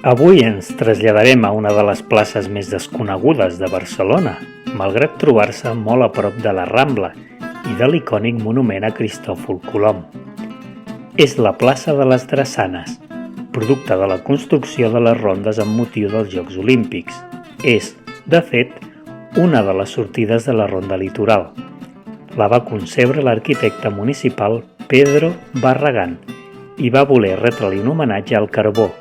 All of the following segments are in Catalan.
Avui ens traslladarem a una de les places més desconegudes de Barcelona, malgrat trobar-se molt a prop de la Rambla i de l'icònic monument a Cristòfol Colom. És la plaça de les Drassanes, producte de la construcció de les rondes amb motiu dels Jocs Olímpics. És, de fet, una de les sortides de la Ronda Litoral. La va concebre l'arquitecte municipal Pedro Barragán i va voler retre-li un homenatge al carbó,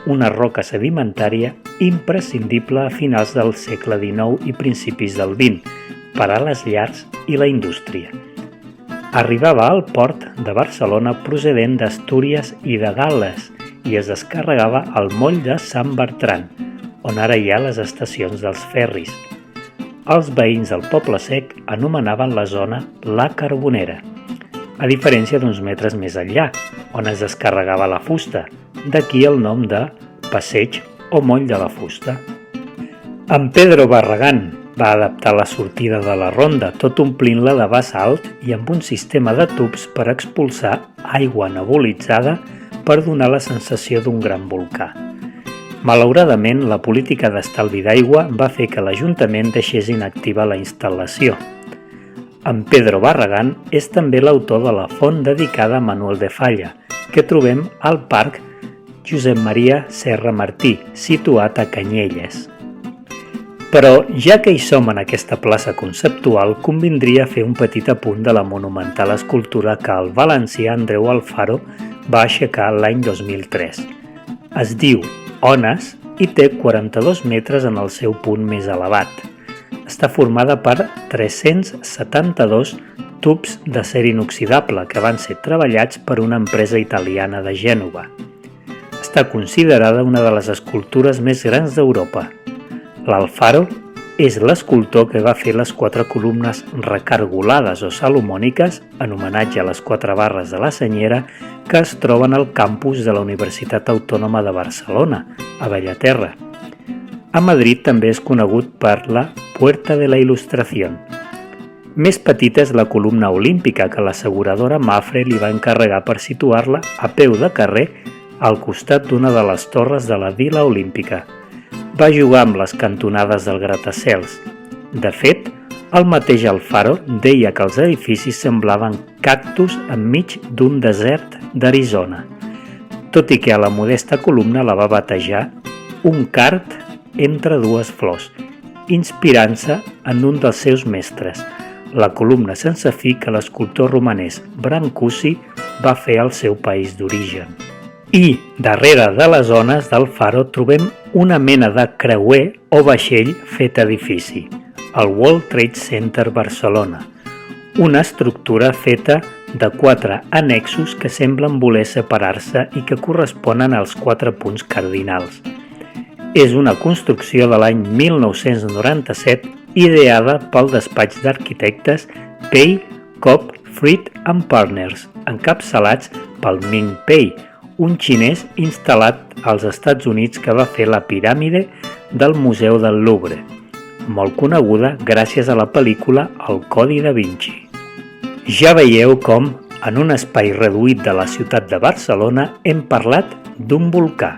una roca sedimentària imprescindible a finals del segle XIX i principis del XX per a les llars i la indústria. Arribava al port de Barcelona procedent d'Astúries i de Gal·les i es descarregava al moll de Sant Bertran, on ara hi ha les estacions dels ferris. Els veïns del Poble Sec anomenaven la zona la Carbonera, a diferència d'uns metres més enllà, on es descarregava la fusta, d'aquí el nom de Passeig o Moll de la Fusta. En Pedro Barragán va adaptar la sortida de la ronda, tot omplint-la de basalt i amb un sistema de tubs per expulsar aigua nebulitzada per donar la sensació d'un gran volcà. Malauradament, la política d'estalvi d'aigua va fer que l'Ajuntament deixés inactiva la instal·lació. En Pedro Barragán és també l'autor de la font dedicada a Manuel de Falla, que trobem al Parc Josep Maria Serra Martí, situat a Canyelles. Però, ja que hi som en aquesta plaça conceptual, convindria fer un petit apunt de la monumental escultura que el valencià Andreu Alfaro va aixecar l'any 2003. Es diu Ones i té 42 metres en el seu punt més elevat. Està formada per 372 tubs d'acer inoxidable que van ser treballats per una empresa italiana de Gènova. Està considerada una de les escultures més grans d'Europa. L'Alfaro és l'escultor que va fer les 4 columnes recargolades o salomòniques en homenatge a les 4 barres de la Senyera que es troben al campus de la Universitat Autònoma de Barcelona, a Bellaterra. A Madrid també és conegut per la Puerta de la Ilustración. Més petita és la columna olímpica que l'asseguradora Mapfre li va encarregar per situar-la a peu de carrer al costat d'una de les torres de la Vila Olímpica. Va jugar amb les cantonades del gratacels. De fet, el mateix Alfaro deia que els edificis semblaven cactus enmig d'un desert d'Arizona, tot i que a la modesta columna la va batejar un card entre dues flors, inspirant-se en un dels seus mestres, la columna sense fi que l'escultor romanès Brancusi va fer al seu país d'origen. I, darrere de les ones d'Alfaro, trobem una mena de creuer o vaixell fet edifici, el World Trade Center Barcelona, una estructura feta de 4 annexos que semblen voler separar-se i que corresponen als 4 punts cardinals. És una construcció de l'any 1997 ideada pel despatx d'arquitectes Pei, Cobb, Fried & Partners, encapçalats pel Ming Pei, un xinès instal·lat als Estats Units que va fer la piràmide del Museu del Louvre, molt coneguda gràcies a la pel·lícula El Codi da Vinci. Ja veieu com, en un espai reduït de la ciutat de Barcelona, hem parlat d'un volcà,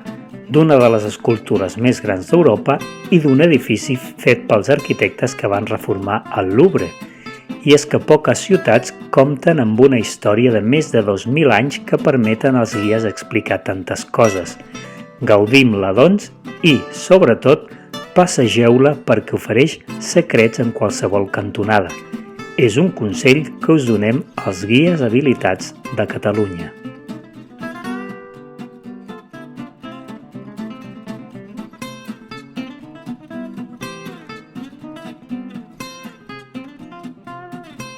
d'una de les escultures més grans d'Europa i d'un edifici fet pels arquitectes que van reformar el Louvre. I és que poques ciutats compten amb una història de més de 2.000 anys que permeten als guies explicar tantes coses. Gaudim-la, doncs, i, sobretot, passegeu-la perquè ofereix secrets en qualsevol cantonada. És un consell que us donem als guies habilitats de Catalunya.